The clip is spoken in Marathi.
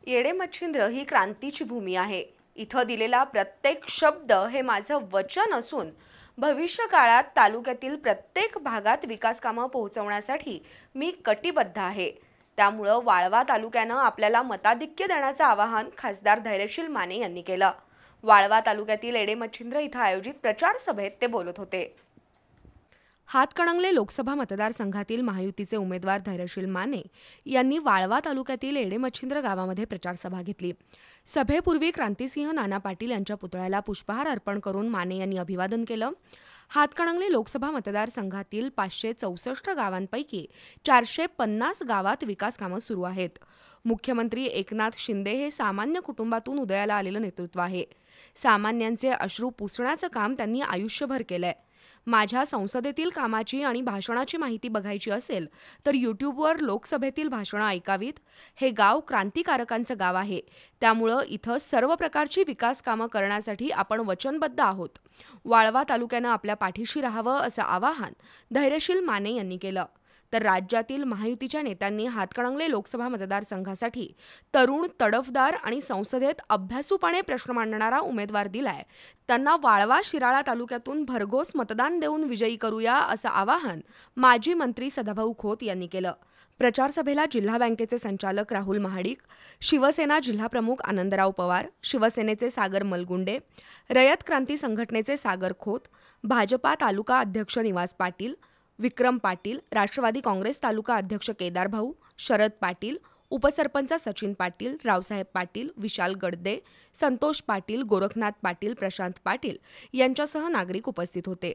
येडे मच्छिंद्र ही क्रांतीची भूमी आहे। इथं दिलेला प्रत्येक शब्द हे माझं वचन असून भविष्य काळात तालुक्यातील प्रत्येक भागात विकास कामं पोहोचवण्यासाठी मी कटिबद्ध आहे। त्यामुळं वाळवा तालुक्यानं आपल्याला मताधिक्य देण्याचं आवाहन खासदार धैर्यशील माने यांनी केलं। वाळवा तालुक्यातील येडे मच्छिंद्र इथं आयोजित प्रचार सभेत ते बोलत होते। हातकणंगले लोकसभा मतदारसंघातील महायुतीचे उमेदवार धैर्यशील माने यांनी वाळवा तालुक्यातील येडेमच्छिंद्र गावामध्ये प्रचार सभा घेतली। सभेपूर्वी क्रांतिसिंह नाना पाटील यांच्या पुतळ्याला पुष्पहार अर्पण करून माने यांनी अभिवादन केलं। हातकणंगले लोकसभा मतदारसंघातील 564 गावांपैकी 450 गावात विकास कामं सुरू आहेत। मुख्यमंत्री एकनाथ शिंदे हे सामान्य कुटुंबातून उदयाला आलेलं नेतृत्व आहे। सामान्यांचे अश्रू पुसण्याचं काम त्यांनी आयुष्यभर केलंय। माझ्या संसदेतील कामाची आणि भाषणाची माहिती बघायची असेल तर यूट्यूबवर लोकसभेतील भाषणं ऐकावीत। हे गाव क्रांतिकारकांचं गाव आहे, त्यामुळं इथं सर्व प्रकारची विकास कामं करण्यासाठी आपण वचनबद्ध आहोत। वाळवा तालुक्यानं आपल्या पाठीशी राहावं असं आवाहन धैर्यशील माने यांनी केलं। तर राज्यातील महायुतीच्या नेत्यांनी हातकणंगले लोकसभा मतदारसंघासाठी तरुण, तडफदार आणि संसदेत अभ्यासूपणे प्रश्न मांडणारा उमेदवार दिलाय। त्यांना वाळवा शिराळा तालुक्यातून भरघोस मतदान देऊन विजयी करूया असं आवाहन माजी मंत्री सदाभाऊ खोत यांनी केलं। प्रचार सभेला जिल्हा बँकेचे संचालक राहुल महाडिक, शिवसेना जिल्हाप्रमुख आनंदराव पवार, शिवसेनेचे सागर मलगुंडे, रयत क्रांती संघटनेचे सागर खोत, भाजपा तालुका अध्यक्ष निवास पाटील, विक्रम पाटील, राष्ट्रवादी काँग्रेस तालुका अध्यक्ष केदार भाऊ, शरद पाटील, उपसरपंच सचिन पाटील, रावसाहेब पाटील, विशाल गडदे, संतोष पाटील, गोरखनाथ पाटील, प्रशांत पाटील यांच्यासह नागरिक उपस्थित होते।